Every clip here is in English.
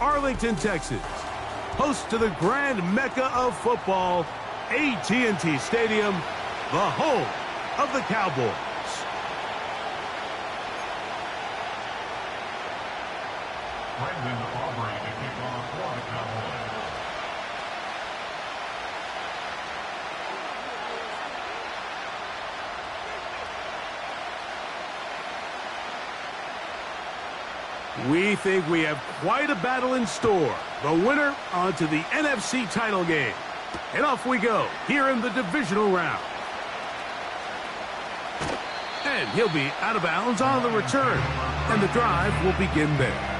Arlington, Texas, host to the grand mecca of football, AT&T Stadium, the home of the Cowboys. Brandon Aubrey to kick off for the Cowboys. We think we have quite a battle in store. The winner onto the NFC title game. And off we go here in the divisional round. And he'll be out of bounds on the return. And the drive will begin there.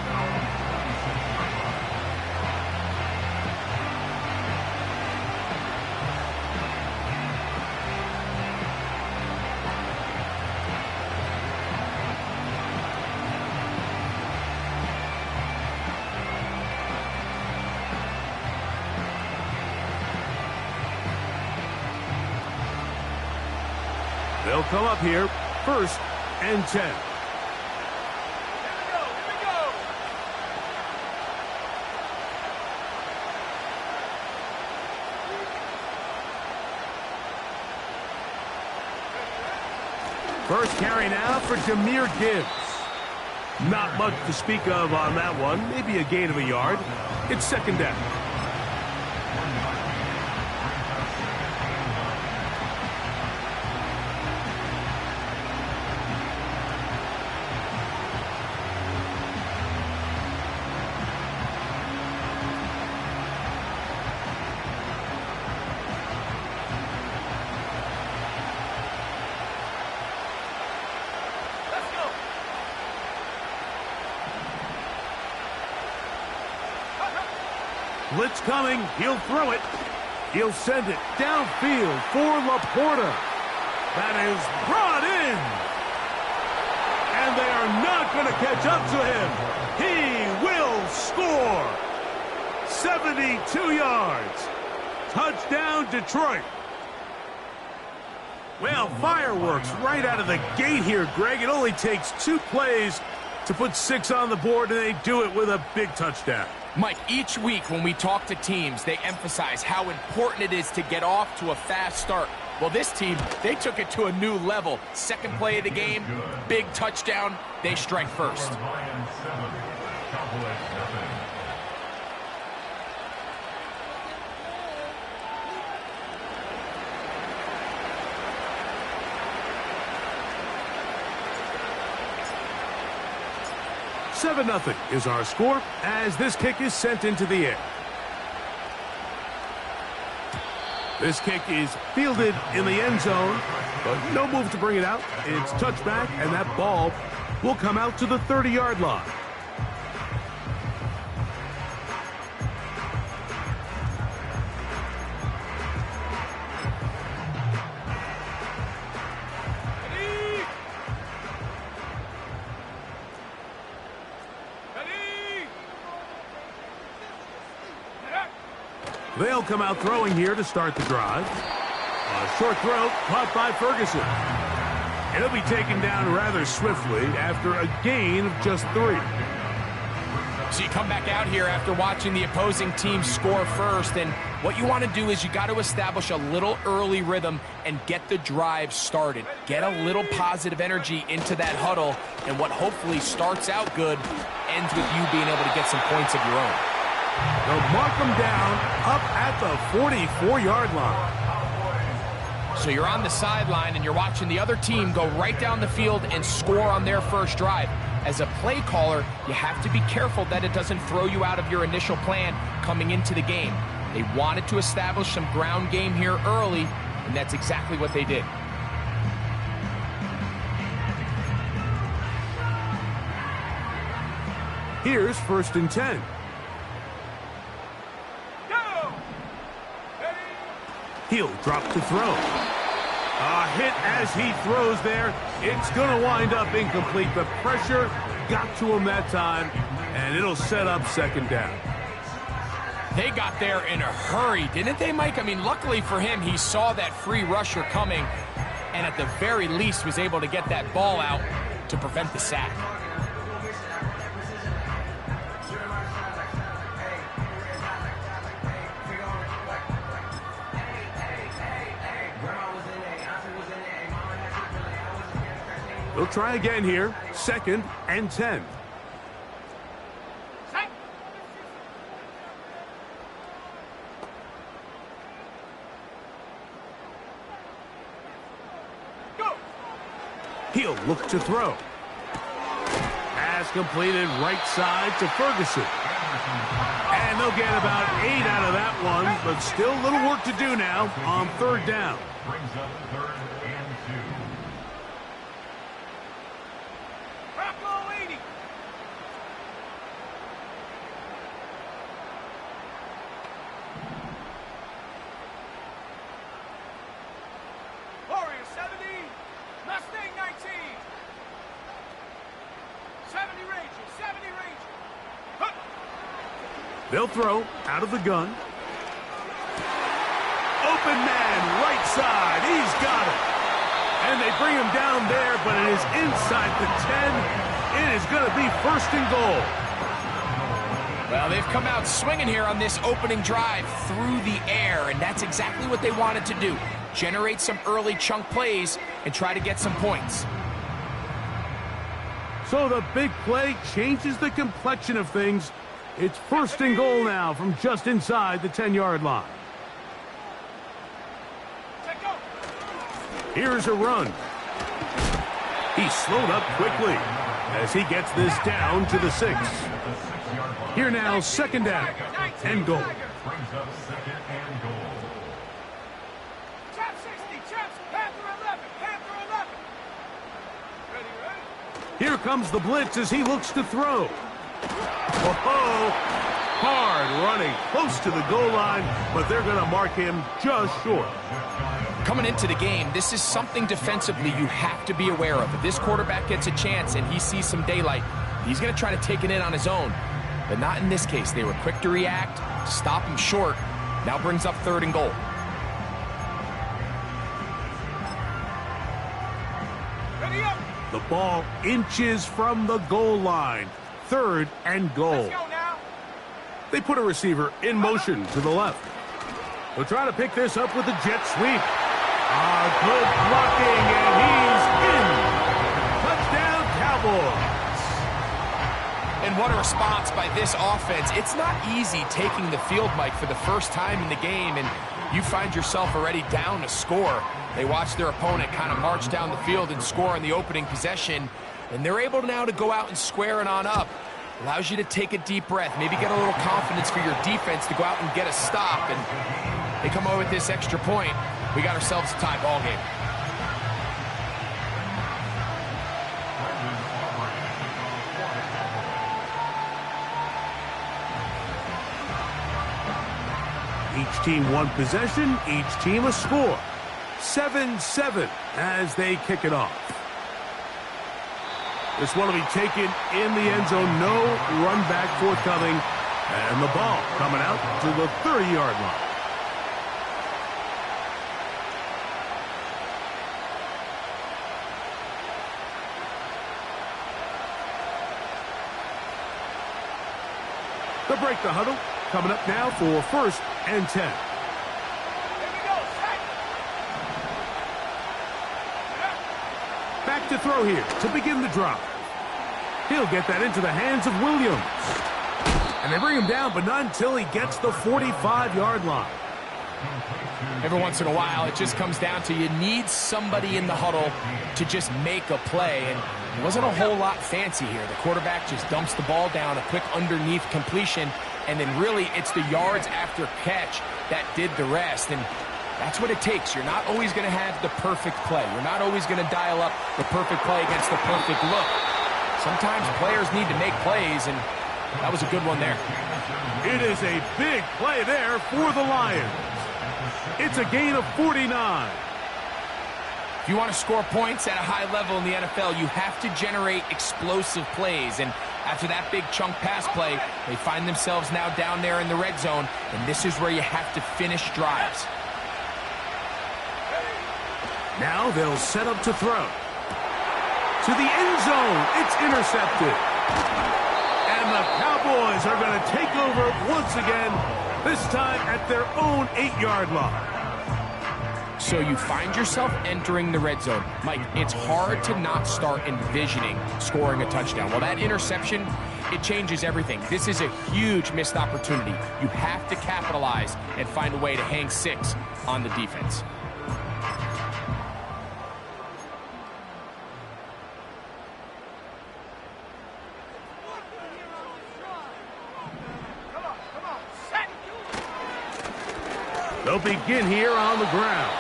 They'll come up here, 1st and 10. Here we go. First carry now for Jahmyr Gibbs. Not much to speak of on that one. Maybe a gain of a yard. It's 2nd down. Blitz coming. He'll throw it. He'll send it downfield for Laporta. That is brought in. And they are not going to catch up to him. He will score. 72 yards. Touchdown, Detroit. Well, fireworks right out of the gate here, Greg. It only takes 2 plays to put 6 on the board, and they do it with a big touchdown. Mike, each week when we talk to teams, they emphasize how important it is to get off to a fast start. Well, this team, they took it to a new level. 2nd play of the game, big touchdown, they strike first. Lions 7, Cowboys 7. Seven 0 is our score as this kick is sent into the air. This kick is fielded in the end zone, but no move to bring it out. It's touchback, and that ball will come out to the 30-yard line. They'll come out throwing here to start the drive. A short throw caught by Ferguson. And he'll be taken down rather swiftly after a gain of just 3. So you come back out here after watching the opposing team score first, and what you want to do is you got to establish a little early rhythm and get the drive started. Get a little positive energy into that huddle, and what hopefully starts out good ends with you being able to get some points of your own. They'll mark them down up at the 44-yard line. So you're on the sideline and you're watching the other team go right down the field and score on their first drive. As a play caller, you have to be careful that it doesn't throw you out of your initial plan coming into the game. They wanted to establish some ground game here early, and that's exactly what they did. Here's 1st and 10. He'll drop to throw. A hit as he throws there. It's going to wind up incomplete. The pressure got to him that time, and it'll set up 2nd down. They got there in a hurry, didn't they, Mike? I mean, luckily for him, he saw that free rusher coming, and at the very least was able to get that ball out to prevent the sack. They'll try again here. 2nd and 10. He'll look to throw. Pass completed right side to Ferguson. And they'll get about 8 out of that one, but still a little work to do now on 3rd down. Brings up 3rd and 2. Warrior 70, Mustang 19. 70 Ranger, 70 Ranger. Huh. They'll throw out of the gun. Open man, right side. He's got it. And they bring him down there, but it is inside the 10. It is going to be 1st and goal. Well, they've come out swinging here on this opening drive through the air, and that's exactly what they wanted to do. Generate some early chunk plays and try to get some points. So the big play changes the complexion of things. It's 1st and goal now from just inside the 10-yard line. Here's a run. He slowed up quickly as he gets this down to the 6. Here now, 2nd down and goal. Brings up 2nd and goal. Chap 60, chaps, Panther 11, Panther 11. Ready? Here comes the blitz as he looks to throw. Oh, hard running close to the goal line, but they're going to mark him just short. Coming into the game, this is something defensively you have to be aware of. If this quarterback gets a chance and he sees some daylight, he's going to try to take it in on his own. But not in this case. They were quick to react, stop him short. Now brings up 3rd and goal. Ready up. The ball inches from the goal line. 3rd and goal. Let's go now. They put a receiver in motion to the left. They'll try to pick this up with a jet sweep. Good blocking, and he's in. Touchdown, Cowboys. And what a response by this offense. It's not easy taking the field, Mike, for the first time in the game, and you find yourself already down to score. They watch their opponent kind of march down the field and score on the opening possession, and they're able now to go out and square it on up. Allows you to take a deep breath, maybe get a little confidence for your defense to go out and get a stop, and they come away with this extra point. We got ourselves a tie ball game. Each team one possession, each team a score. 7-7 as they kick it off. This one will be taken in the end zone. No run back forthcoming. And the ball coming out to the 30-yard line. They'll break the huddle. Coming up now for 1st and 10. Here we go. Back to throw here to begin the drive. He'll get that into the hands of Williams. And they bring him down, but not until he gets the 45-yard line. Every once in a while, it just comes down to you need somebody in the huddle to just make a play. And it wasn't a whole lot fancy here. The quarterback just dumps the ball down, a quick underneath completion, and then really it's the yards after catch that did the rest. And that's what it takes. You're not always going to have the perfect play. You're not always going to dial up the perfect play against the perfect look. Sometimes players need to make plays, and that was a good one there. It is a big play there for the Lions. It's a gain of 49. If you want to score points at a high level in the NFL, you have to generate explosive plays. And after that big chunk pass play, they find themselves now down there in the red zone, and this is where you have to finish drives. Now they'll set up to throw. To the end zone, it's intercepted. And the Cowboys are going to take over once again, this time at their own 8-yard line. So you find yourself entering the red zone. Mike, it's hard to not start envisioning scoring a touchdown. Well, that interception, it changes everything. This is a huge missed opportunity. You have to capitalize and find a way to hang 6 on the defense. They'll begin here on the ground.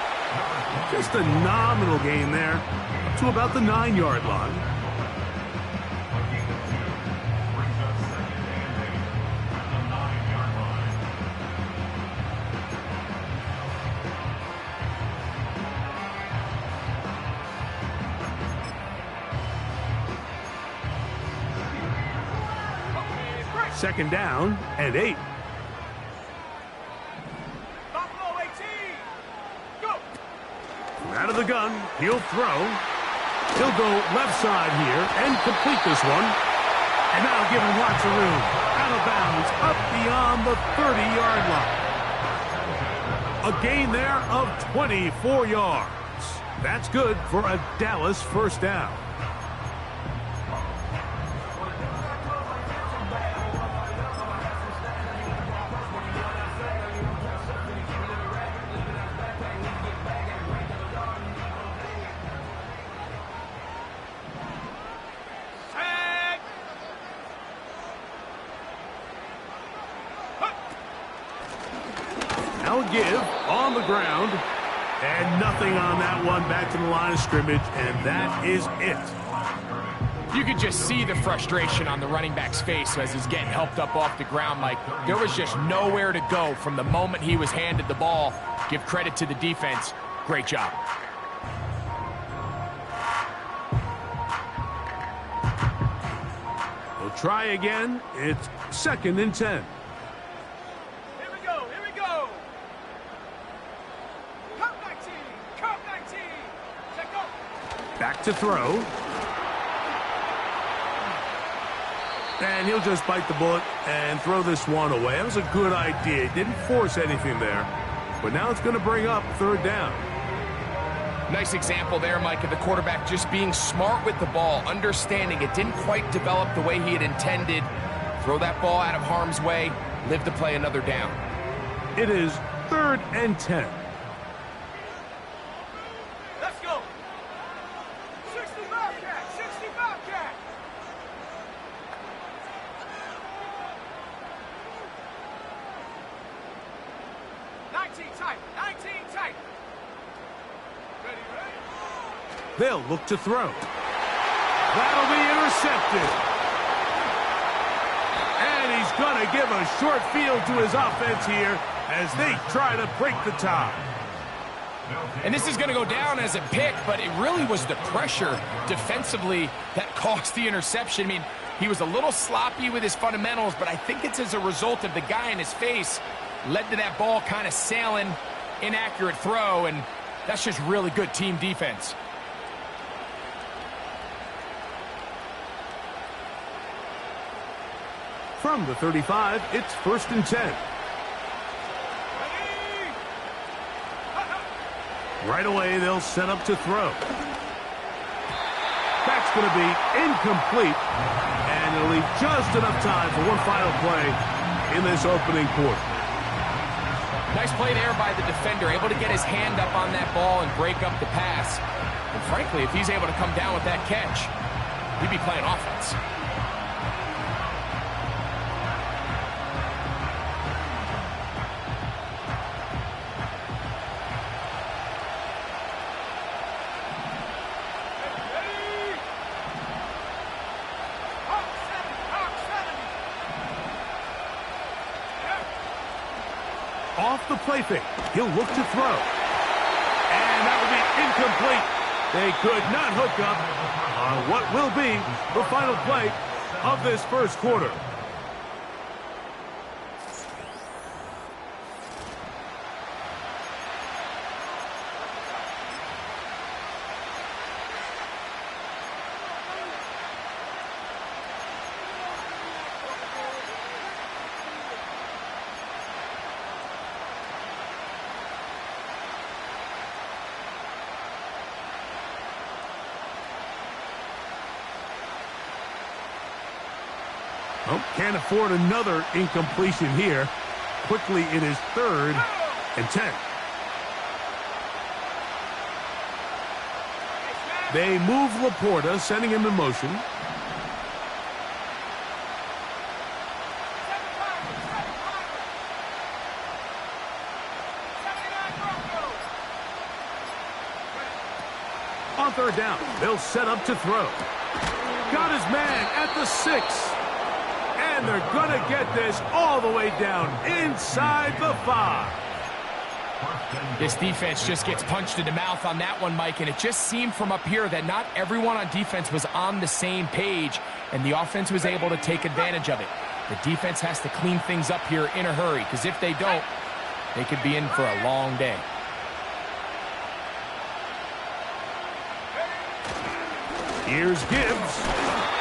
Just a nominal gain there, up to about the 9-yard line. Second down and 8. Out of the gun, he'll throw. He'll go left side here and complete this one. And now give him lots of room. Out of bounds, up beyond the 30-yard line. A gain there of 24 yards. That's good for a Dallas first down. Now a give on the ground, and nothing on that one. Back to the line of scrimmage, and that is it. You could just see the frustration on the running back's face as he's getting helped up off the ground, Mike. There was just nowhere to go from the moment he was handed the ball. Give credit to the defense. Great job. We'll try again. It's 2nd and 10. Back to throw. And he'll just bite the bullet and throw this one away. That was a good idea. He didn't force anything there. But now it's going to bring up 3rd down. Nice example there, Mike, of the quarterback just being smart with the ball, understanding it didn't quite develop the way he had intended. Throw that ball out of harm's way, live to play another down. It is 3rd and 10. Let's go. 65 cat, 65 cat. Tight, 19 tight. Ready? They'll look to throw. That'll be intercepted. And he's going to give a short field to his offense here as they try to break the tie. And this is going to go down as a pick, but it really was the pressure defensively that caused the interception. I mean, he was a little sloppy with his fundamentals, but I think it's as a result of the guy in his face led to that ball kind of sailing, inaccurate throw, and that's just really good team defense. From the 35, it's 1st and 10. Right away, they'll set up to throw. That's going to be incomplete, and it'll leave just enough time for one final play in this opening quarter. Nice play there by the defender, able to get his hand up on that ball and break up the pass. And frankly, if he's able to come down with that catch, he'd be playing offense. Off the play fake, he'll look to throw. And that will be incomplete. They could not hook up on what will be the final play of this first quarter. Oh, can't afford another incompletion here. Quickly, it is 3rd and 10. They move Laporta, sending him in motion. On 3rd down, they'll set up to throw. Got his man at the 6. And they're going to get this all the way down inside the 5. This defense just gets punched in the mouth on that one, Mike, and it just seemed from up here that not everyone on defense was on the same page, and the offense was able to take advantage of it. The defense has to clean things up here in a hurry, because if they don't, they could be in for a long day. Here's Gibbs,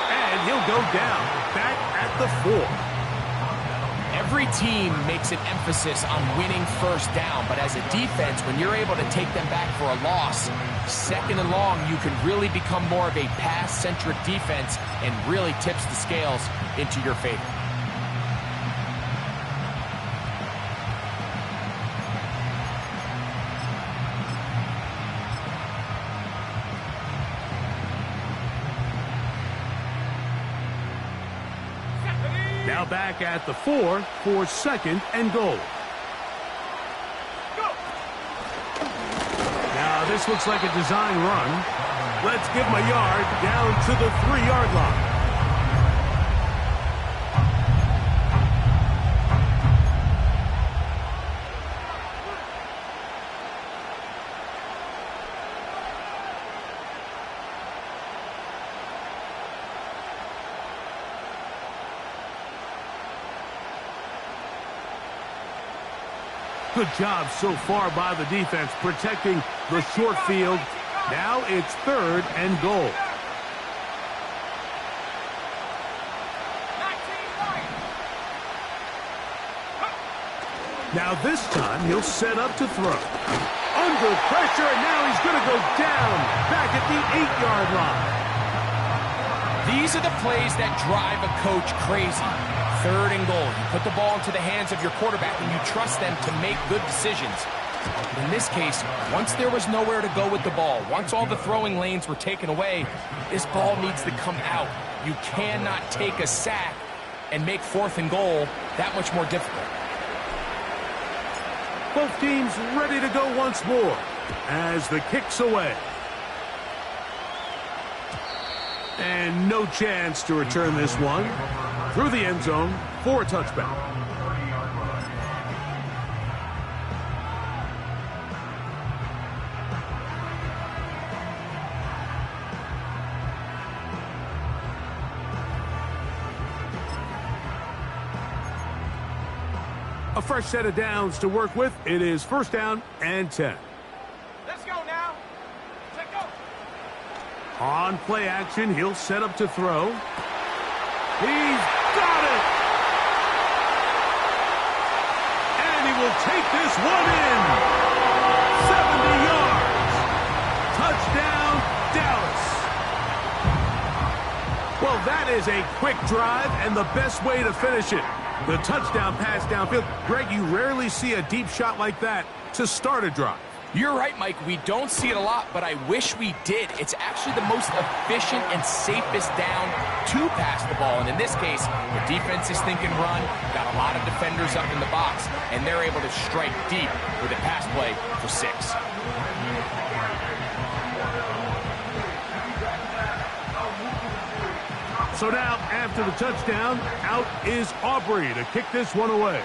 and he'll go down, back at the 4. Every team makes an emphasis on winning 1st down, but as a defense, when you're able to take them back for a loss, 2nd and long, you can really become more of a pass-centric defense and really tips the scales into your favor. Now back at the 4 for 2nd and goal. Now this looks like a design run. Let's give him a yard down to the 3-yard line. Good job so far by the defense protecting the short field. Now it's 3rd and goal. Now this time he'll set up to throw. Under pressure, and now he's going to go down back at the 8-yard line. These are the plays that drive a coach crazy. 3rd and goal. You put the ball into the hands of your quarterback and you trust them to make good decisions. In this case, once there was nowhere to go with the ball, once all the throwing lanes were taken away, this ball needs to come out. You cannot take a sack and make 4th and goal that much more difficult. Both teams ready to go once more as the kick's away. And no chance to return this one through the end zone for a touchback. A fresh set of downs to work with. It is 1st down and 10. Let's go now. Let's go. On play action, he'll set up to throw. He's got it! And he will take this one in. 70 yards. Touchdown, Dallas. Well, that is a quick drive and the best way to finish it. The touchdown pass downfield. Greg, you rarely see a deep shot like that to start a drive. You're right, Mike. We don't see it a lot, but I wish we did. It's actually the most efficient and safest down to pass the ball. And in this case, the defense is thinking run, got a lot of defenders up in the box, and they're able to strike deep with a pass play for 6. So now, after the touchdown, out is Aubrey to kick this one away.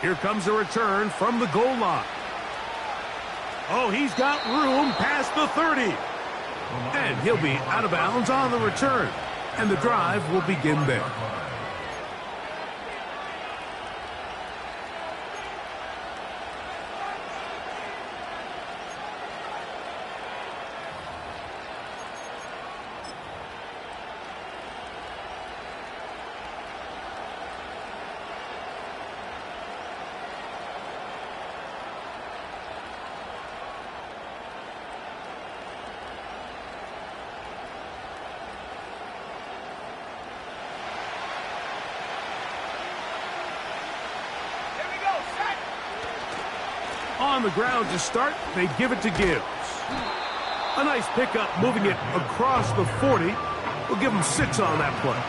Here comes a return from the goal line. Oh, he's got room past the 30. And he'll be out of bounds on the return. And the drive will begin there. On the ground to start, they give it to Gibbs. A nice pickup moving it across the 40. We'll give them 6 on that play.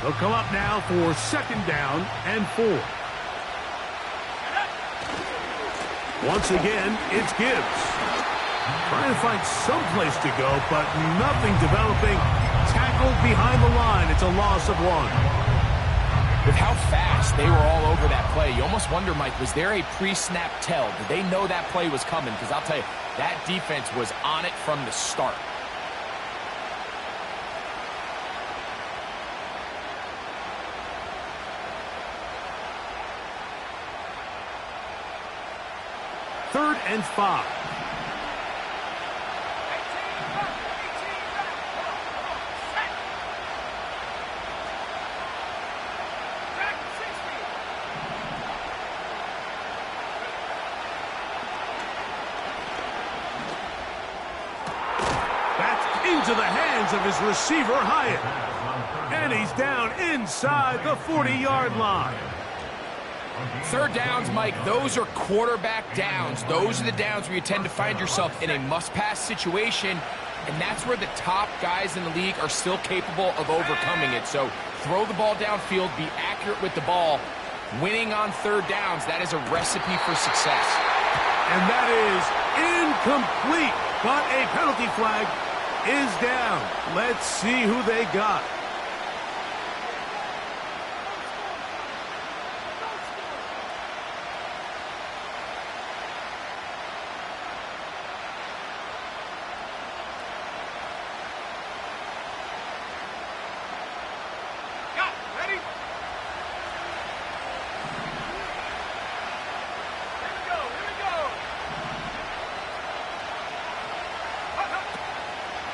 They'll come up now for 2nd down and 4. Once again, it's Gibbs. Trying to find some place to go, but nothing developing. Tackled behind the line. It's a loss of 1. With how fast they were all over that play, you almost wonder, Mike, was there a pre-snap tell? Did they know that play was coming? Because I'll tell you, that defense was on it from the start. Third and 5. That's into the hands of his receiver, Hyatt. And he's down inside the 40-yard line. Third downs, Mike, those are quarterback downs. Those are the downs where you tend to find yourself in a must-pass situation, and that's where the top guys in the league are still capable of overcoming it. So throw the ball downfield, be accurate with the ball. Winning on third downs, that is a recipe for success. And that is incomplete, but a penalty flag is down. Let's see who they got.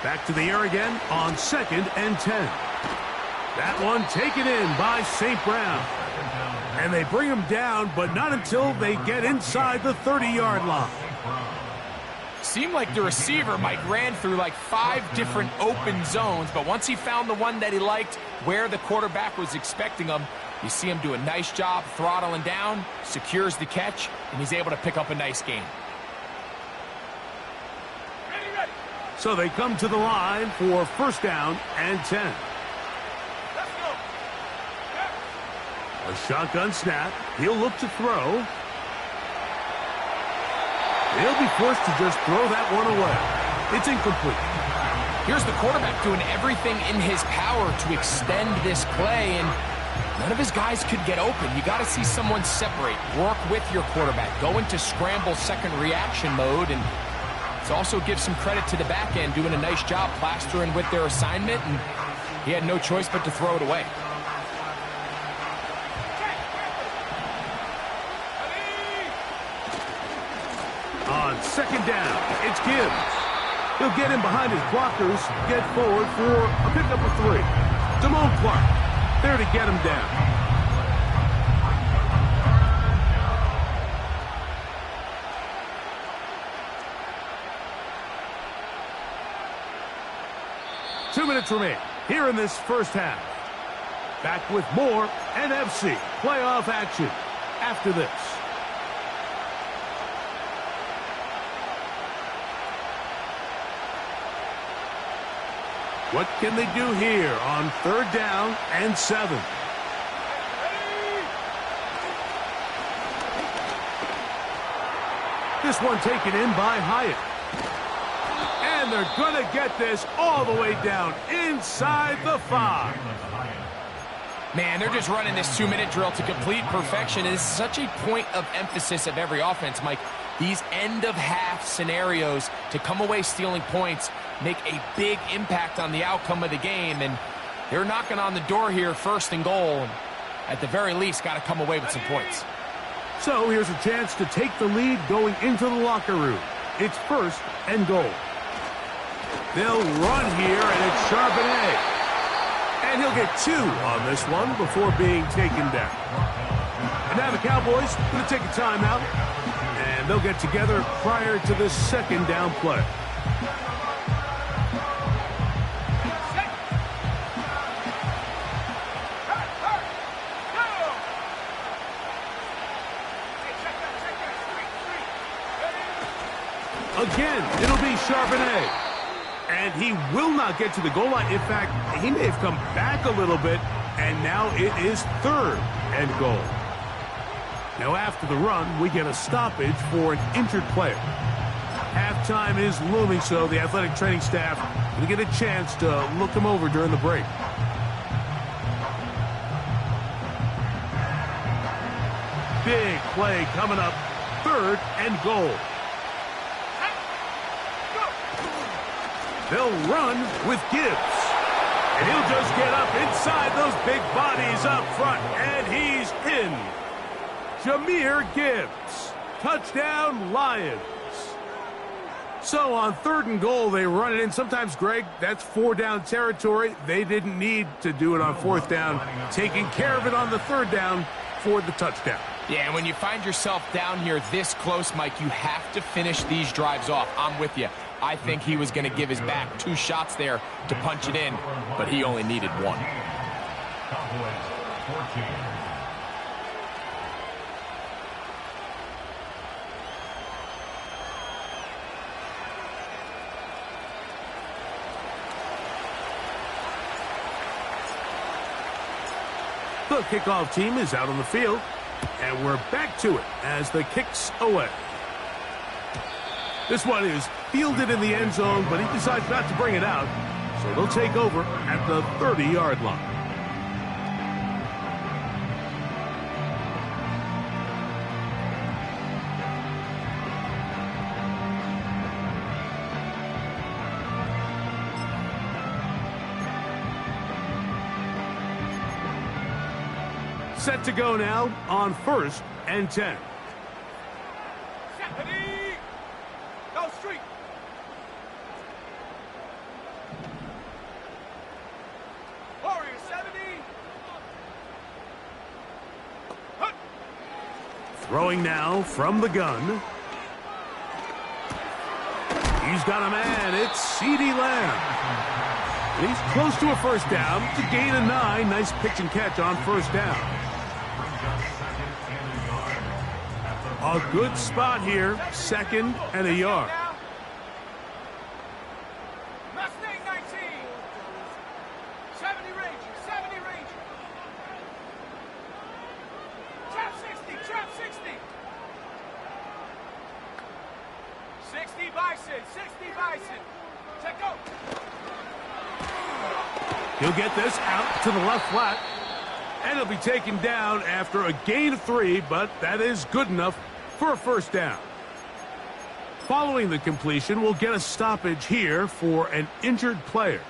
Back to the air again on 2nd and 10. That one taken in by St. Brown. And they bring him down, but not until they get inside the 30-yard line. Seemed like the receiver, Mike, ran through like 5 different open zones, but once he found the one that he liked, where the quarterback was expecting him, you see him do a nice job throttling down, secures the catch, and he's able to pick up a nice gain. So they come to the line for 1st down and 10. Let's go. A shotgun snap. He'll look to throw. He'll be forced to just throw that one away. It's incomplete. Here's the quarterback doing everything in his power to extend this play, and none of his guys could get open. You got to see someone separate, work with your quarterback, go into scramble second reaction mode, and to also give some credit to the back end, doing a nice job plastering with their assignment, and he had no choice but to throw it away. On 2nd down, it's Gibbs. He'll get in behind his blockers, get forward for a pickup of 3. Damone Clark there to get him down. Two minutes remain here in this first half. Back with more NFC playoff action after this. What can they do here on 3rd down and 7? This one taken in by Hyatt. And they're going to get this all the way down inside the 5. Man, they're just running this 2-minute drill to complete perfection. It is such a point of emphasis of every offense, Mike. These end-of-half scenarios to come away stealing points make a big impact on the outcome of the game. And they're knocking on the door here, 1st and goal. And at the very least, got to come away with some points. So here's a chance to take the lead going into the locker room. It's 1st and goal. They'll run here, and it's Charbonnet. And he'll get 2 on this one before being taken down. And now the Cowboys going to take a timeout. And They'll get together prior to the second down play. Again, it'll be Charbonnet. And he will not get to the goal line. In fact, he may have come back a little bit, and now it is third and goal. Now after the run, we get a stoppage for an injured player. Halftime is looming, so the athletic training staff will get a chance to look him over during the break. Big play coming up, third and goal. They'll run with Gibbs. And he'll just get up inside those big bodies up front, and he's in. Jahmyr Gibbs. Touchdown, Lions. So on third and goal, they run it in. Sometimes, Greg, that's four down territory. They didn't need to do it on fourth down. Taking care of it on the third down for the touchdown. Yeah, and when you find yourself down here this close, Mike, you have to finish these drives off. I'm with you. I think he was going to give his back 2 shots there to punch it in, but he only needed 1. Cowboys 14. The kickoff team is out on the field, and we're back to it as the kick's away. This one is fielded in the end zone, but he decides not to bring it out, so they'll take over at the 30-yard line. Set to go now on 1st and 10. Go street. Warrior 70. Hup. Throwing now from the gun. He's got a man. It's CeeDee Lamb. And he's close to a first down. To gain a 9. Nice pitch and catch on first down. A good spot here. 2nd and a yard. Mustang 19. 70 Ranger. 70 Ranger. Trap 60. Trap 60. 60 Bison. 60 Bison. Check out. He'll get this out to the left flat. And he'll be taken down after a gain of 3, but that is good enough for a first down. Following the completion, we'll get a stoppage here for an injured player.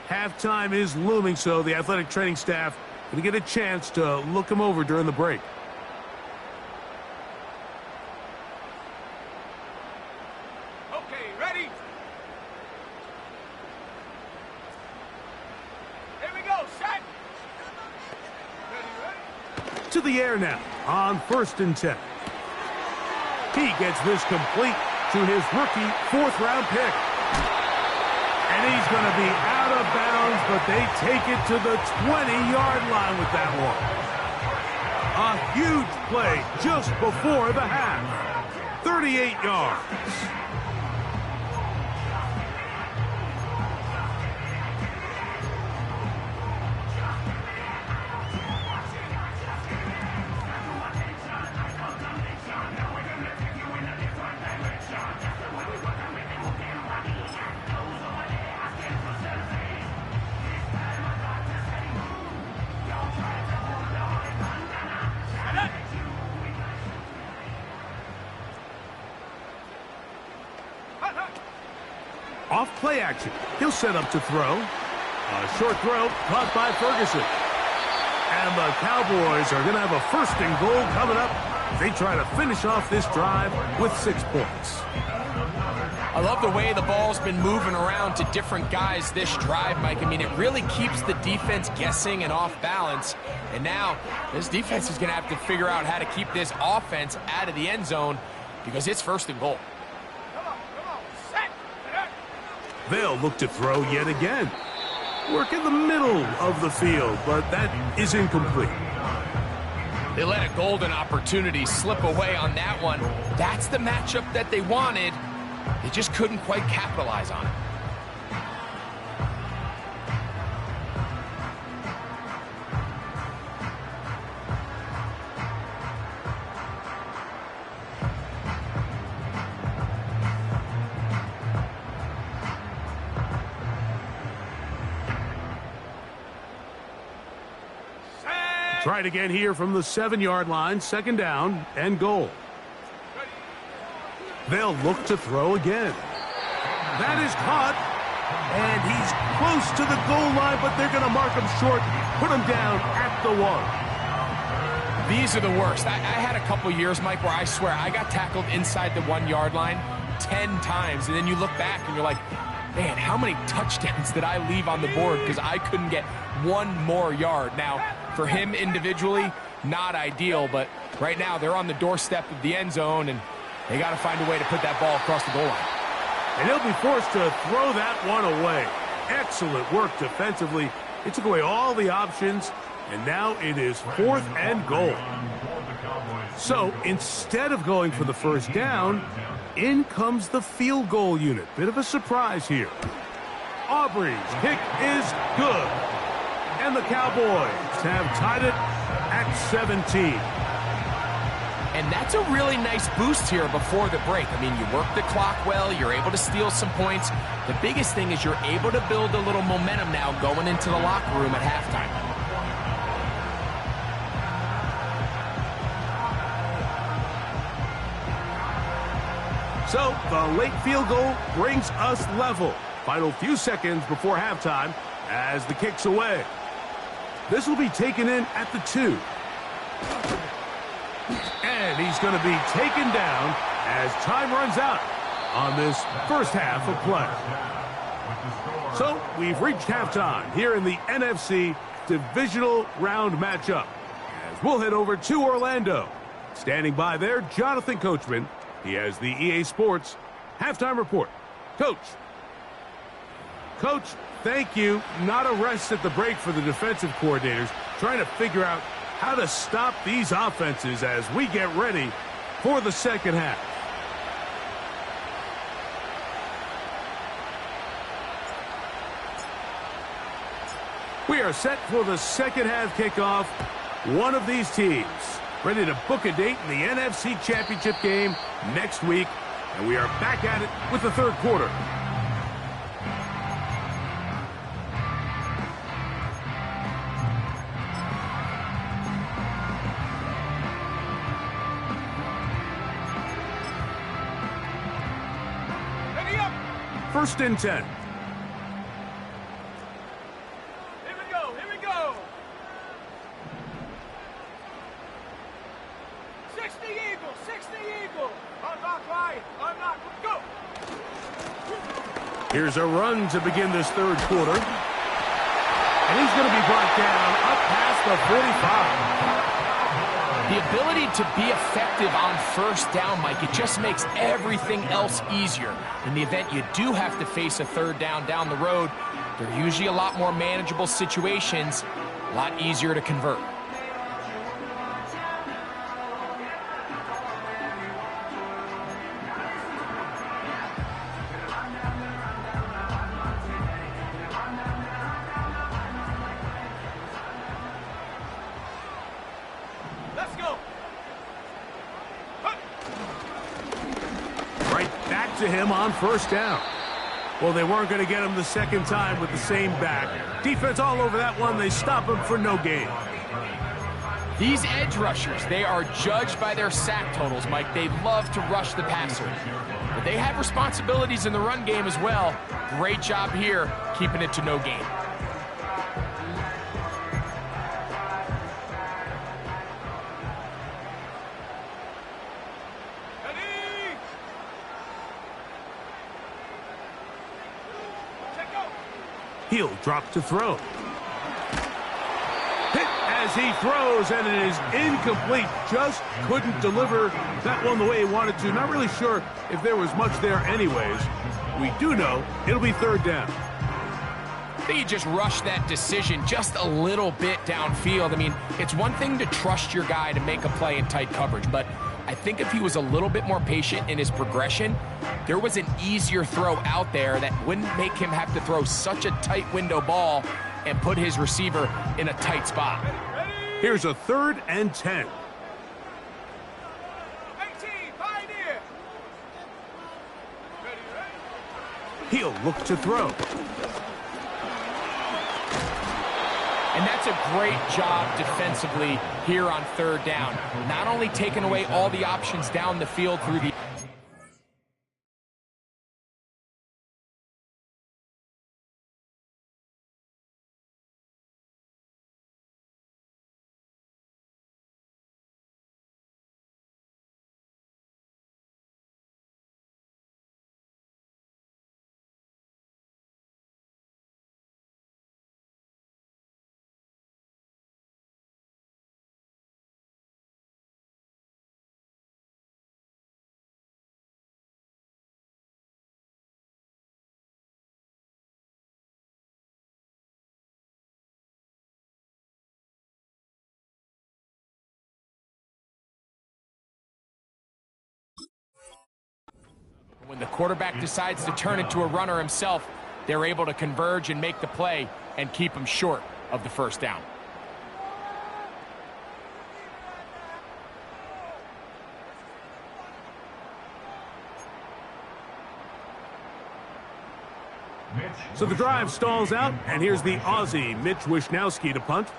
Halftime is looming, so the athletic training staff will get a chance to look him over during the break. Okay, ready? Here we go, set. Ready? To the air now on 1st and 10. He gets this complete to his rookie 4th-round pick. And he's going to be out of bounds, but they take it to the 20-yard line with that one. A huge play just before the half. 38 yards. Off play action. He'll set up to throw. A short throw caught by Ferguson. And the Cowboys are going to have a 1st and goal coming up. They try to finish off this drive with 6 points. I love the way the ball's been moving around to different guys this drive, Mike. I mean, it really keeps the defense guessing and off balance. And now this defense is going to have to figure out how to keep this offense out of the end zone. because it's 1st and goal. Come on, set. They'll look to throw yet again. Work in the middle of the field, but that is incomplete. They let a golden opportunity slip away on that one. That's the matchup that they wanted. They just couldn't quite capitalize on it. Tried again here from the 7-yard line, 2nd down and goal. They'll look to throw again. That is caught, and he's close to the goal line, but they're going to mark him short, put him down at the 1. These are the worst. I had a couple years, Mike, where I swear I got tackled inside the 1-yard line 10 times, and then you look back and you're like, man, how many touchdowns did I leave on the board because I couldn't get one more yard? Now, for him individually, not ideal, but right now they're on the doorstep of the end zone, and they got to find a way to put that ball across the goal line. And he'll be forced to throw that one away. Excellent work defensively. It took away all the options, and now it is 4th and goal. So instead of going for the 1st down, in comes the field goal unit. Bit of a surprise here. Aubrey's kick is good. And the Cowboys have tied it at 17. And that's a really nice boost here before the break. I mean, you work the clock well, you're able to steal some points. The biggest thing is you're able to build a little momentum now going into the locker room at halftime. So the late field goal brings us level. Final few seconds before halftime as the kick's away. This will be taken in at the 2. And he's going to be taken down as time runs out on this 1st half of play. So we've reached halftime here in the NFC Divisional Round matchup. As we'll head over to Orlando. Standing by there, Jonathan Coachman. He has the EA Sports halftime report. Coach, thank you. Not a rest at the break for the defensive coordinators, trying to figure out how to stop these offenses as we get ready for the 2nd half. We are set for the 2nd half kickoff. One of these teams ready to book a date in the NFC Championship game next week, and we are back at it with the 3rd quarter. Ready up. 1st and 10. Here we go. 60 Eagle. Unlock right. Unlock. Go. Here's a run to begin this 3rd quarter. And he's going to be brought down up past the 45. The ability to be effective on 1st down, Mike, it just makes everything else easier. In the event you do have to face a 3rd down the road, they're usually a lot more manageable situations, a lot easier to convert. Let's go. Right back to him on 1st down. Well, they weren't going to get him the 2nd time with the same back. Defense all over that one. They stop him for no gain. These edge rushers, they are judged by their sack totals, Mike. They love to rush the passer. But they have responsibilities in the run game as well. Great job here, keeping it to no gain. Ready. Check go. He'll drop to throw. Hit as as he throws, and it is incomplete. Just couldn't deliver that one the way he wanted to. Not really sure if there was much there anyways. We do know it'll be third down. I think he just rushed that decision just a little bit downfield. I mean, it's one thing to trust your guy to make a play in tight coverage, but I think if he was a little bit more patient in his progression, there was an easier throw out there that wouldn't make him have to throw such a tight window ball and put his receiver in a tight spot. Here's a 3rd and 10. 18, Pioneer. He'll look to throw. And that's a great job defensively here on 3rd down. Not only taking away all the options down the field through the when the quarterback decides to turn into a runner himself, they're able to converge and make the play and keep him short of the 1st down. So the drive stalls out, and here's the Aussie, Mitch Wishnowsky, to punt.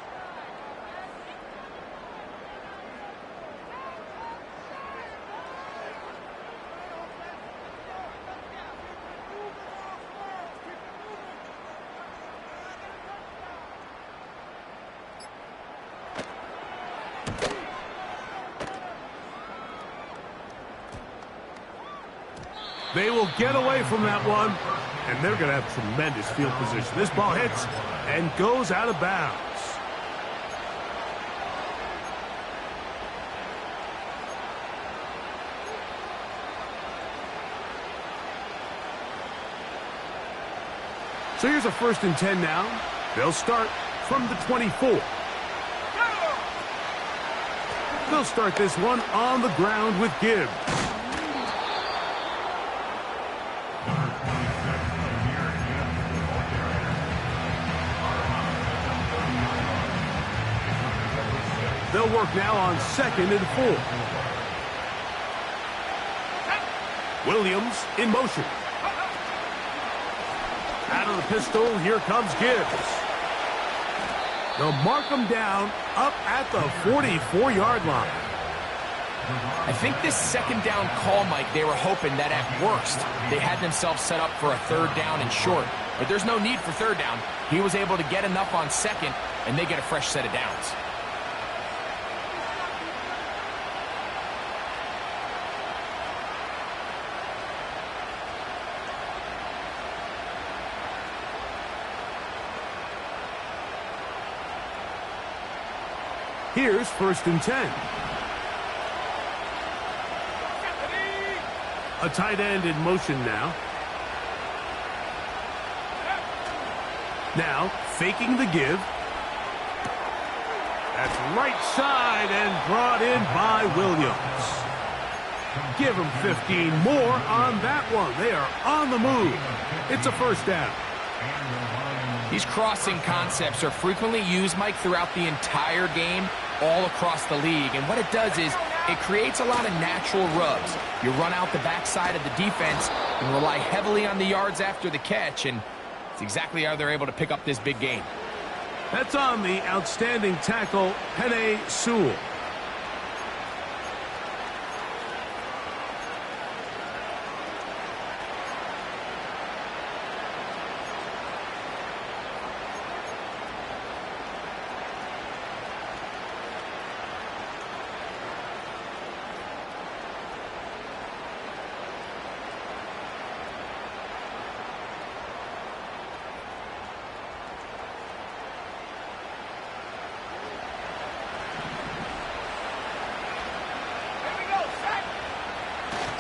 They will get away from that one, and they're going to have tremendous field position. This ball hits and goes out of bounds. So here's a 1st and 10 now. They'll start from the 24. They'll start this one on the ground with Gibbs. They'll work now on 2nd and 4. Williams in motion. Out of the pistol, here comes Gibbs. They'll mark him down up at the 44-yard line. I think this 2nd down call, Mike, they were hoping that at worst they had themselves set up for a 3rd down and short. But there's no need for 3rd down. He was able to get enough on 2nd, and they get a fresh set of downs. Here's 1st and 10. A tight end in motion now. Now, faking the give. That's right side and brought in by Williams. Give him 15 more on that one. They are on the move. It's a 1st down. These crossing concepts are frequently used, Mike, throughout the entire game, all across the league. And what it does is it creates a lot of natural rubs. You run out the backside of the defense and rely heavily on the yards after the catch, and it's exactly how they're able to pick up this big gain. That's on the outstanding tackle, Penei Sewell.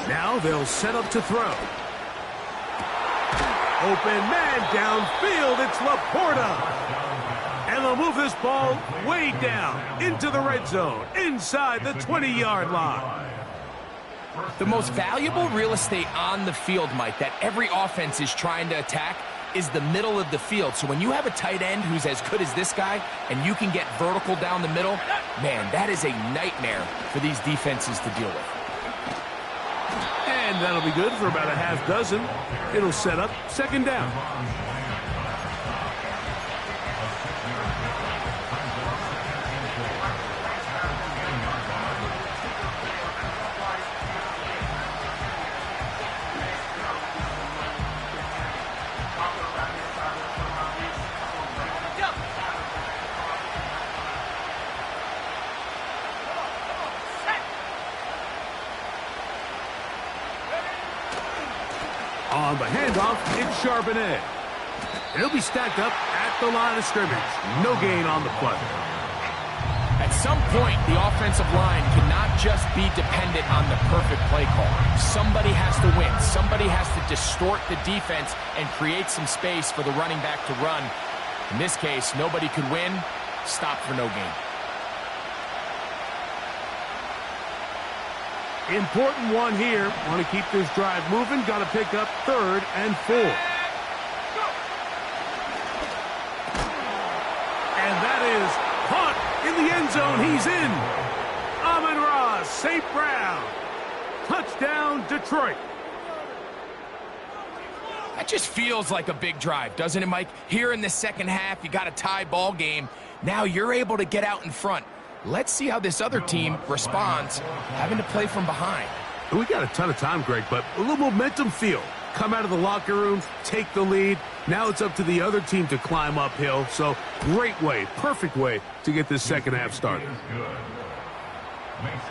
Now they'll set up to throw. Open man downfield. It's Laporta. And they'll move this ball way down into the red zone, inside the 20-yard line. The most valuable real estate on the field, Mike, that every offense is trying to attack is the middle of the field. So when you have a tight end who's as good as this guy and you can get vertical down the middle, man, that is a nightmare for these defenses to deal with. And that'll be good for about a half dozen. It'll set up second down. On the handoff, it's Charbonnet. It'll be stacked up at the line of scrimmage. No gain on the play. At some point, the offensive line cannot just be dependent on the perfect play call. Somebody has to win. Somebody has to distort the defense and create some space for the running back to run. In this case, nobody could win. Stop for no gain. Important one here. Want to keep this drive moving. Got to pick up 3rd and 4. And that is caught in the end zone. He's in. Amon-Ra St. Brown. Touchdown, Detroit. That just feels like a big drive, doesn't it, Mike? Here in the second half, you got a tie ball game. Now you're able to get out in front. Let's see how this other team responds, having to play from behind. We got a ton of time, Greg, but a little momentum feel. Come out of the locker room, take the lead. Now it's up to the other team to climb uphill. So great way, perfect way to get this second half started. Makes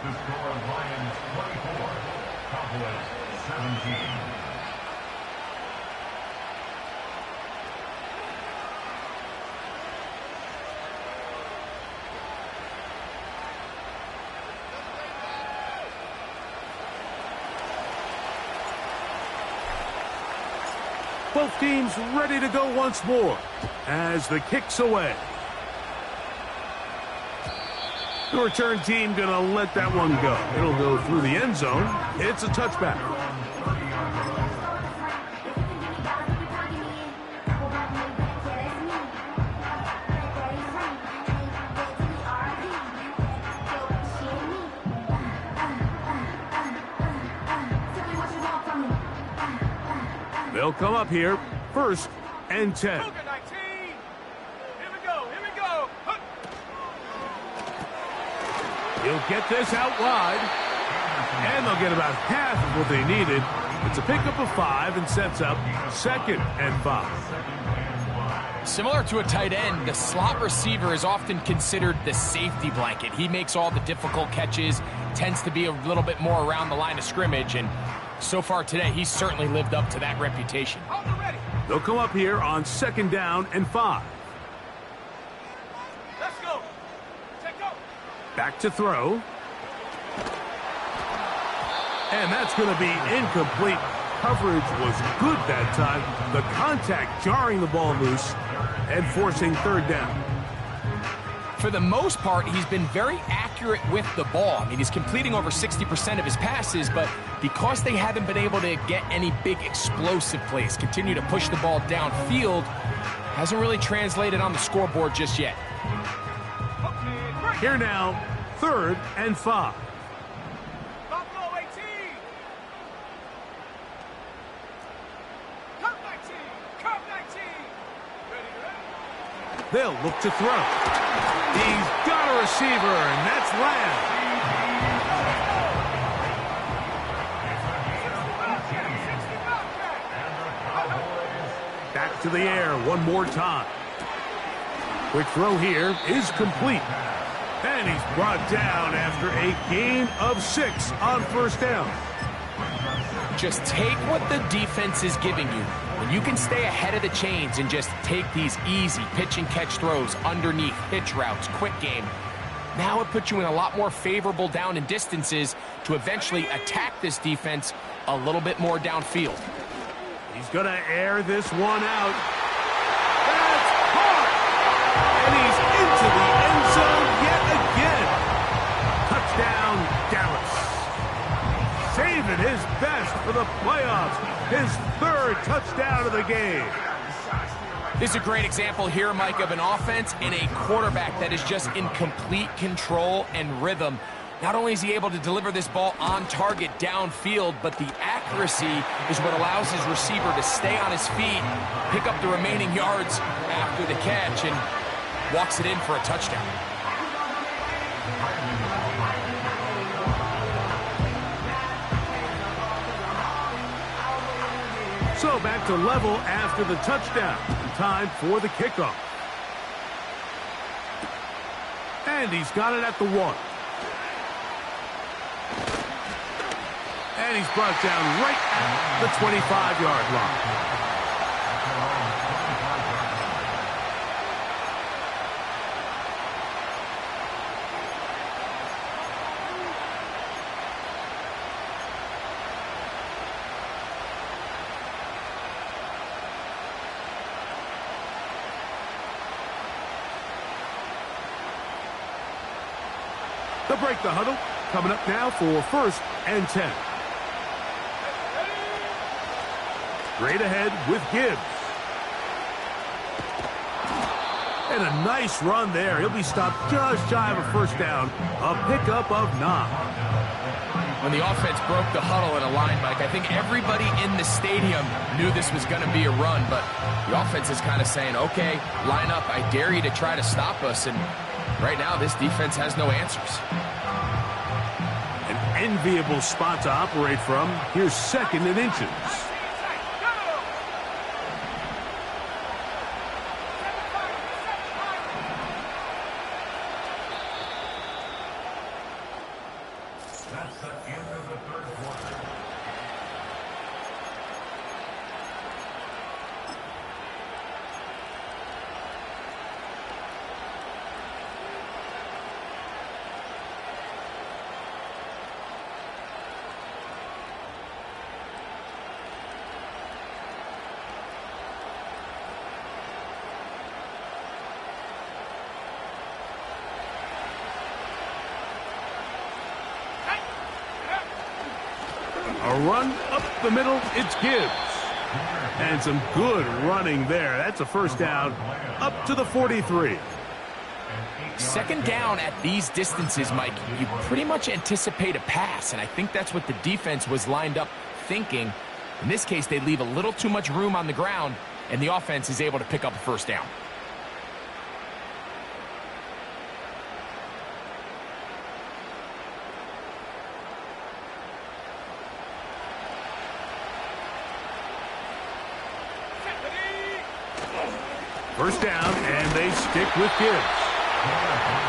the score Lions 24, Cowboys 17. Both teams ready to go once more as the kick's away. The return team going to let that one go. It'll go through the end zone. It's a touchback. They'll come up here, 1st and 10. Here we go. He'll get this out wide, and they'll get about half of what they needed. It's a pickup of 5 and sets up 2nd and 5. Similar to a tight end, the slot receiver is often considered the safety blanket. He makes all the difficult catches, tends to be a little bit more around the line of scrimmage, and so far today, he's certainly lived up to that reputation. They'll come up here on 2nd down and 5. Let's go. Back to throw. And that's going to be incomplete. Coverage was good that time. The contact jarring the ball loose and forcing 3rd down. For the most part, he's been very accurate with the ball. I mean, he's completing over 60% of his passes, but because they haven't been able to get any big explosive plays, continue to push the ball downfield, hasn't really translated on the scoreboard just yet. Here now, 3rd and 5. Buffalo 18. Come 19. Ready. They'll look to throw. He's got a receiver, and that's Lamb. Back to the air one more time. Quick throw here is complete. And he's brought down after a gain of 6 on 1st down. Just take what the defense is giving you. When you can stay ahead of the chains and just take these easy pitch and catch throws underneath, hitch routes, quick game, Now it puts you in a lot more favorable down and distances to eventually attack this defense a little bit more downfield. He's going to air this one out. That's caught! And he's into the end zone yet again. Touchdown, Dallas. Saving his best for the playoffs. His third touchdown of the game. This is a great example here, Mike, of an offense and a quarterback that is just in complete control and rhythm. Not only is he able to deliver this ball on target downfield, but the accuracy is what allows his receiver to stay on his feet, pick up the remaining yards after the catch, and walks it in for a touchdown. So back to level after the touchdown. Time for the kickoff. And he's got it at the 1. And he's brought down right at the 25-yard line. They'll break the huddle. Coming up now for 1st and 10. Straight ahead with Gibbs. And a nice run there. He'll be stopped just shy of a first down. A pickup of 9. When the offense broke the huddle in a line, Mike, I think everybody in the stadium knew this was going to be a run, but the offense is kind of saying, okay, line up. I dare you to try to stop us. And right now, this defense has no answers. An enviable spot to operate from. Here's 2nd and inches. That's the end of the third quarter. A run up the middle, it's Gibbs. And some good running there. That's a first down up to the 43. 2nd down at these distances, Mike, you pretty much anticipate a pass, and I think that's what the defense was lined up thinking. In this case, they leave a little too much room on the ground, and the offense is able to pick up a first down. First down, and they stick with Gibbs.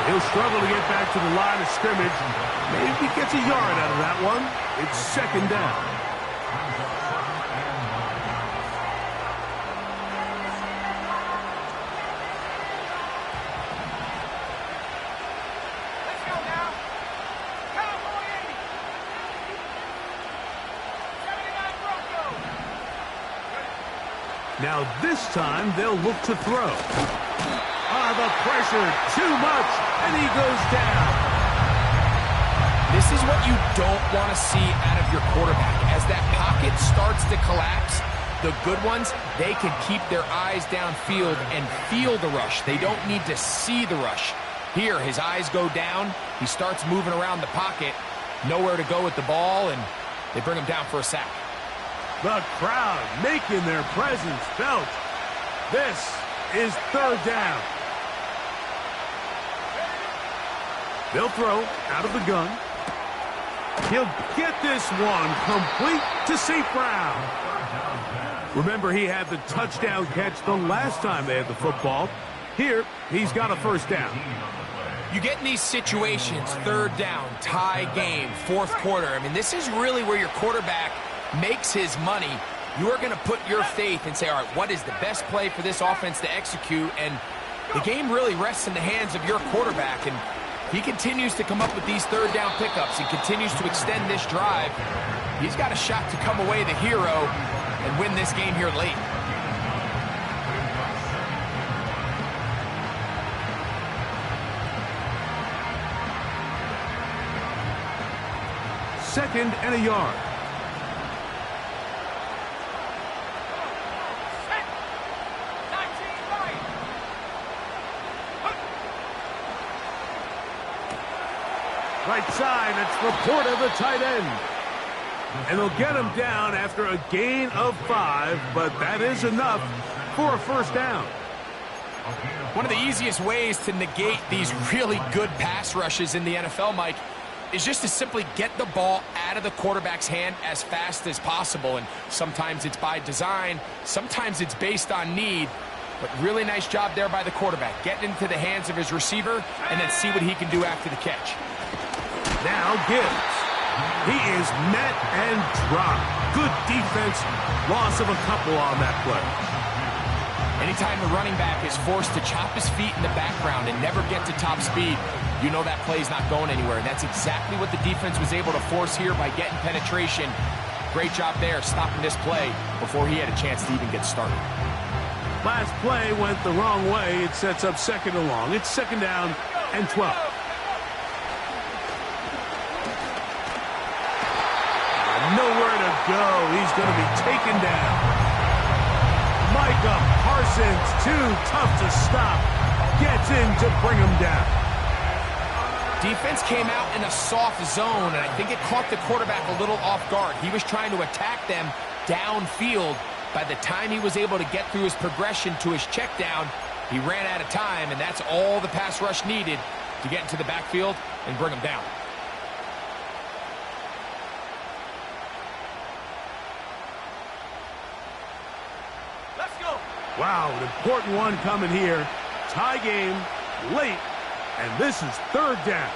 He'll struggle to get back to the line of scrimmage. Maybe he gets a yard out of that one. It's 2nd down. Let's go now. Cowboy 80. 79 Broncos. Now this time they'll look to throw. The pressure, too much, and he goes down. This is what you don't want to see out of your quarterback. As that pocket starts to collapse, the good ones, they can keep their eyes downfield and feel the rush. They don't need to see the rush. Here, his eyes go down. He starts moving around the pocket. Nowhere to go with the ball, and they bring him down for a sack. The crowd making their presence felt. This is 3rd down. They'll throw out of the gun. He'll get this one complete to St. Brown. Remember, he had the touchdown catch the last time they had the football. Here, he's got a first down. You get in these situations, 3rd down, tie game, 4th quarter. I mean, this is really where your quarterback makes his money. You are going to put your faith and say, all right, what is the best play for this offense to execute? And the game really rests in the hands of your quarterback. And he continues to come up with these third down pickups and continues to extend this drive, he's got a shot to come away the hero and win this game here late. Second and a yard. Set. 19 right. Right side, it's Laporta, the tight end. And they'll get him down after a gain of 5, but that is enough for a first down. One of the easiest ways to negate these really good pass rushes in the NFL, Mike, is just to simply get the ball out of the quarterback's hand as fast as possible. And sometimes it's by design, sometimes it's based on need. But really nice job there by the quarterback, getting into the hands of his receiver and then see what he can do after the catch. Now Gibbs. He is met and dropped. Good defense. Loss of a couple on that play. Anytime the running back is forced to chop his feet in the background and never get to top speed, you know that play's not going anywhere. And that's exactly what the defense was able to force here by getting penetration. Great job there, stopping this play before he had a chance to even get started. Last play went the wrong way. It sets up second and long. It's second down and 12. Nowhere to go. He's going to be taken down. Micah Parsons, too tough to stop. Gets in to bring him down. Defense came out in a soft zone, and I think it caught the quarterback a little off guard. He was trying to attack them downfield. By the time he was able to get through his progression to his check down, he ran out of time, and that's all the pass rush needed to get into the backfield and bring him down. Let's go. Wow, an important one coming here. Tie game, late, and this is third down.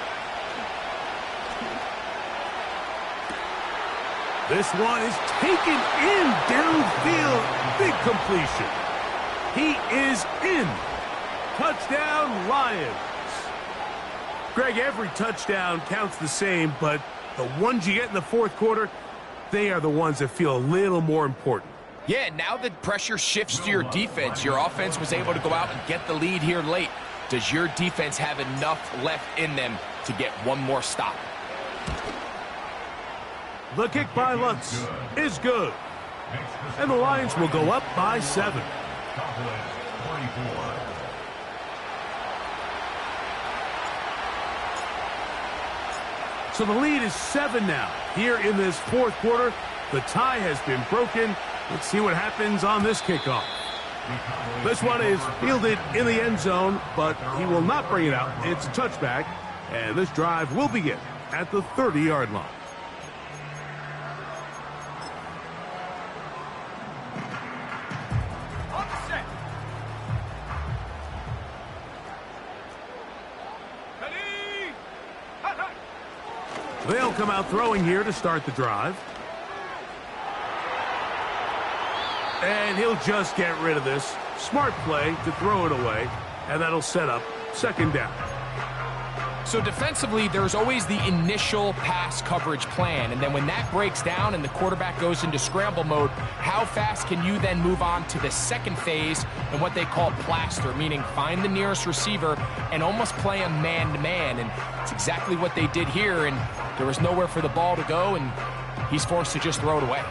This one is taken in downfield. Big completion. He is in. Touchdown, Lions. Greg, every touchdown counts the same, but the ones you get in the fourth quarter, they are the ones that feel a little more important. Yeah, now that pressure shifts to your defense, your offense was able to go out and get the lead here late. Does your defense have enough left in them to get one more stop? The kick by Lutz is good. And the Lions will go up by 7. So the lead is 7 now. Here in this fourth quarter, the tie has been broken. Let's see what happens on this kickoff. This one is fielded in the end zone, but he will not bring it out. It's a touchback, and this drive will begin at the 30-yard line. On the set. Ready. Hot, hot. They'll come out throwing here to start the drive. And he'll just get rid of this. Smart play to throw it away, and that'll set up second down. So defensively, there's always the initial pass coverage plan, and then when that breaks down and the quarterback goes into scramble mode, how fast can you then move on to the second phase and what they call plaster, meaning find the nearest receiver and almost play a man-to-man, and it's exactly what they did here, and there was nowhere for the ball to go, and he's forced to just throw it away.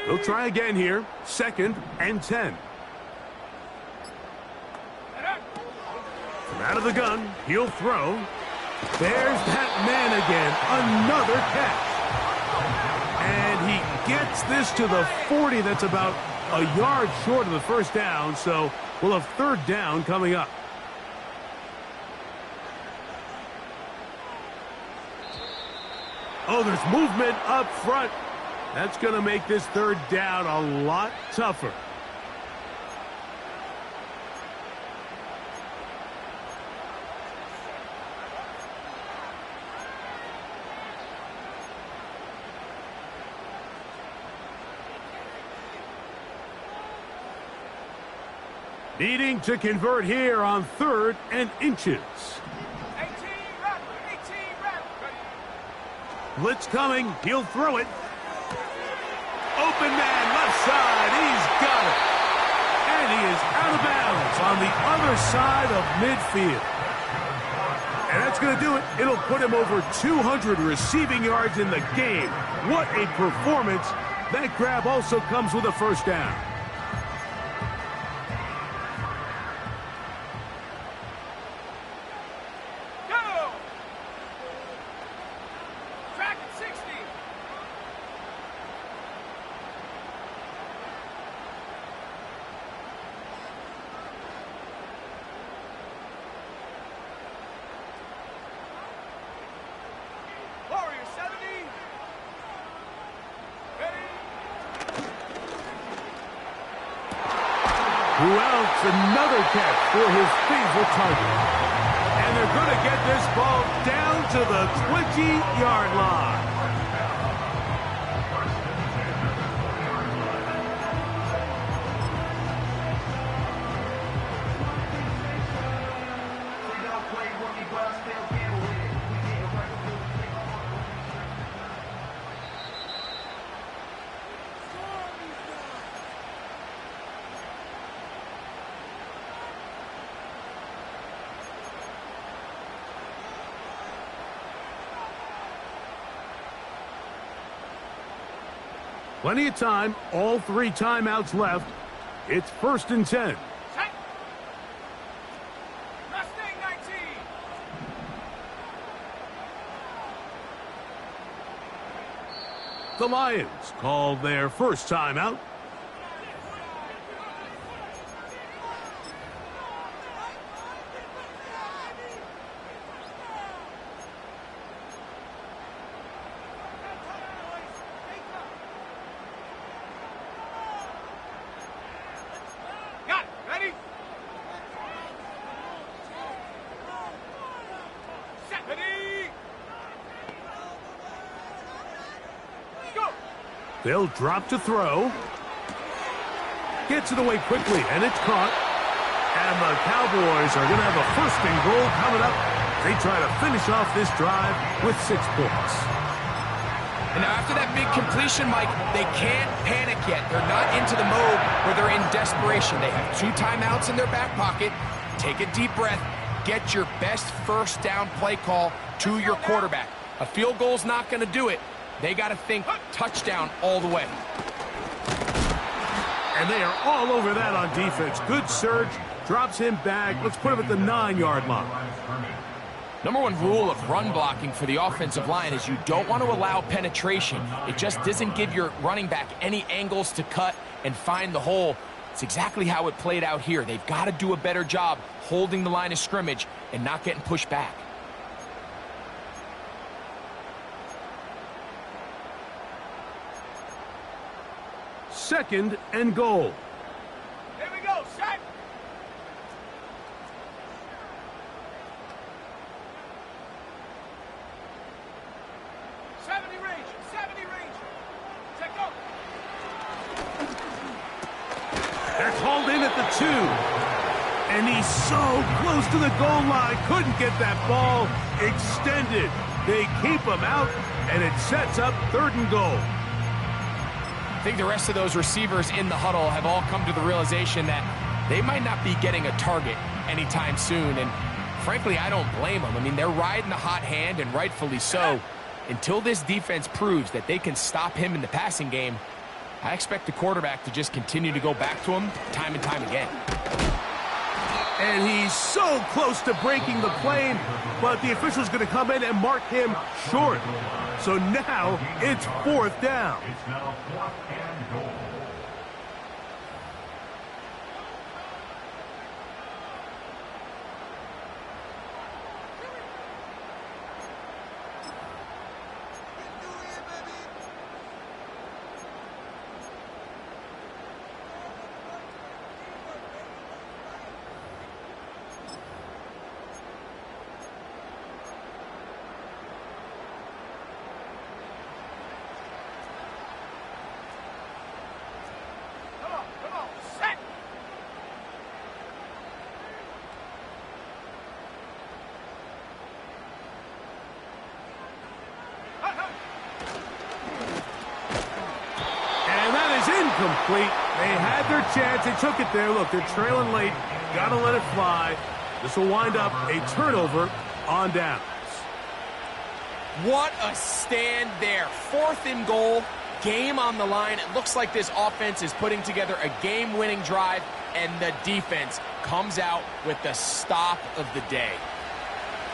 They'll try again here. Second and 10. From out of the gun, he'll throw. There's that man again. Another catch. And he gets this to the 40. That's about a yard short of the first down. So we'll have third down coming up. Oh, there's movement up front. That's going to make this third down a lot tougher. Needing to convert here on 3rd and inches. 18, Rattler, 18, Rattler. Blitz coming. He'll throw it. Open man, left side. He's got it. And he is out of bounds on the other side of midfield. And that's going to do it. It'll put him over 200 receiving yards in the game. What a performance. That grab also comes with a first down. Go! Track at 60. Warrior 70. Ready? Who else? Another catch for his favorite target. And they're going to get this ball down to the 20-yard line. Plenty of time, all 3 timeouts left. It's 1st and 10. Set. Mustang 19. The Lions call their first timeout. Got it. Ready? Set. Ready? Go! They'll drop to throw. Gets it away quickly, and it's caught. And the Cowboys are going to have a 1st and goal coming up. They try to finish off this drive with 6 points. And now after that big completion, Mike, they can't panic yet. They're not into the mode where they're in desperation. They have 2 timeouts in their back pocket. Take a deep breath. Get your best first down play call to your quarterback. A field goal's not going to do it. They got to think touchdown all the way. And they are all over that on defense. Good surge. Drops him back. Let's put him at the 9-yard line. Number 1 rule of run blocking for the offensive line is you don't want to allow penetration. It just doesn't give your running back any angles to cut and find the hole. It's exactly how it played out here. They've got to do a better job holding the line of scrimmage and not getting pushed back. Second and goal. Here we go. Set. They're called in at the 2. And he's so close to the goal line. Couldn't get that ball extended. They keep him out, and it sets up 3rd and goal. I think the rest of those receivers in the huddle have all come to the realization that they might not be getting a target anytime soon. And frankly, I don't blame them. I mean, they're riding the hot hand, and rightfully so. Until this defense proves that they can stop him in the passing game, I expect the quarterback to just continue to go back to him time and time again. And he's so close to breaking the plane, but the official's going to come in and mark him short. So now it's 4th down. It's now 4th and goal. Incomplete. They had their chance. They took it there. Look, they're trailing late. Got to let it fly. This will wind up a turnover on downs. What a stand there. 4th and goal. Game on the line. It looks like this offense is putting together a game-winning drive, and the defense comes out with the stop of the day.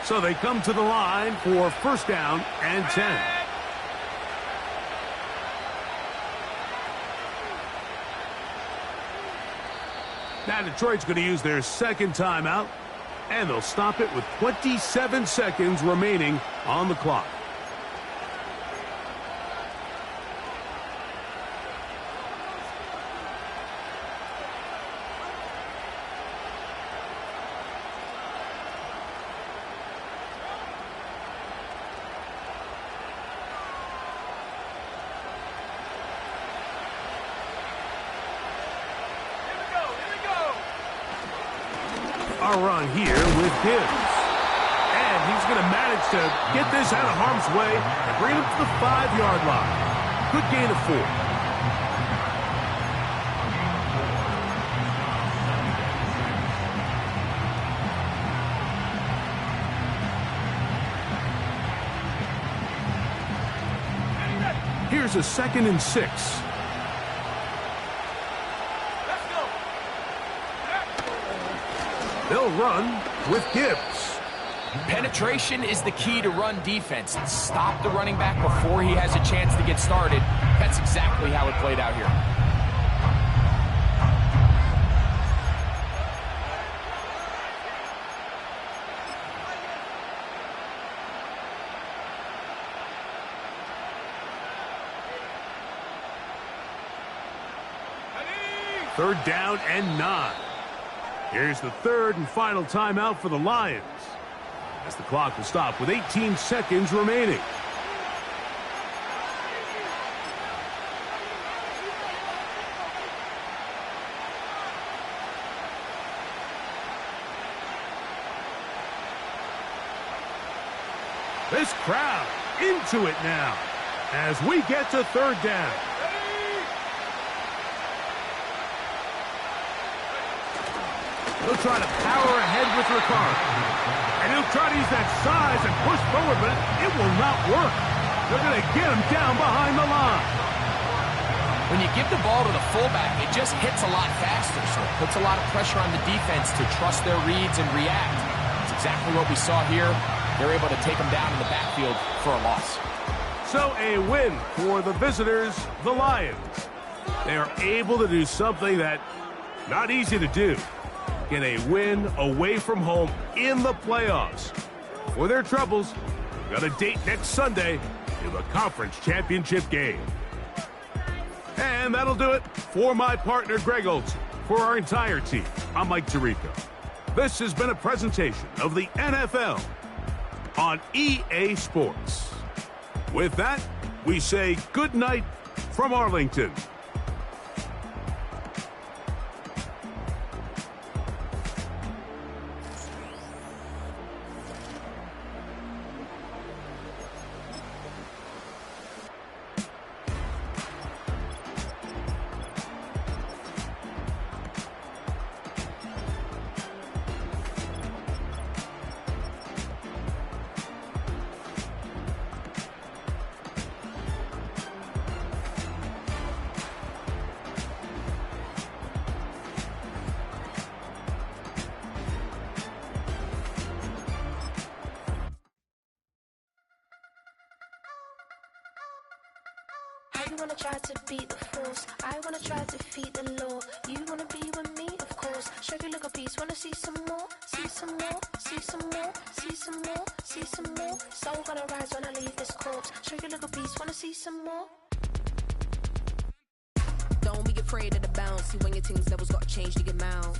So they come to the line for 1st down and 10. Now Detroit's going to use their 2nd timeout, and they'll stop it with 27 seconds remaining on the clock. Our run here with Gibbs. And he's going to manage to get this out of harm's way and bring him to the 5-yard line. Good gain of 4. Here's a 2nd and 6. They'll run with Gibbs. Penetration is the key to run defense. Stop the running back before he has a chance to get started. That's exactly how it played out here. Third down and 9. Here's the 3rd and final timeout for the Lions, as the clock will stop with 18 seconds remaining. This crowd into it now as we get to 3rd down. He'll try to power ahead with Ricard. And he'll try to use that size and push forward, but it will not work. They're going to get him down behind the line. When you give the ball to the fullback, it just hits a lot faster, so it puts a lot of pressure on the defense to trust their reads and react. That's exactly what we saw here. They're able to take him down in the backfield for a loss. So a win for the visitors, the Lions. They are able to do something that not easy to do. Get a win away from home in the playoffs. For their troubles, got a date next Sunday in the conference championship game. And that'll do it for my partner, Greg Olson. For our entire team, I'm Mike Tirico. This has been a presentation of the NFL on EA Sports. With that, we say good night from Arlington. You wanna try to beat the force, I wanna try to defeat the law. You wanna be with me, of course. Show you look a piece, wanna see some more, see some more, see some more, see some more, see some more. Soul gonna rise when I leave this corpse. Show you look a piece, wanna see some more. Don't be afraid of the bounce. See when your things levels got changed, you get mouth.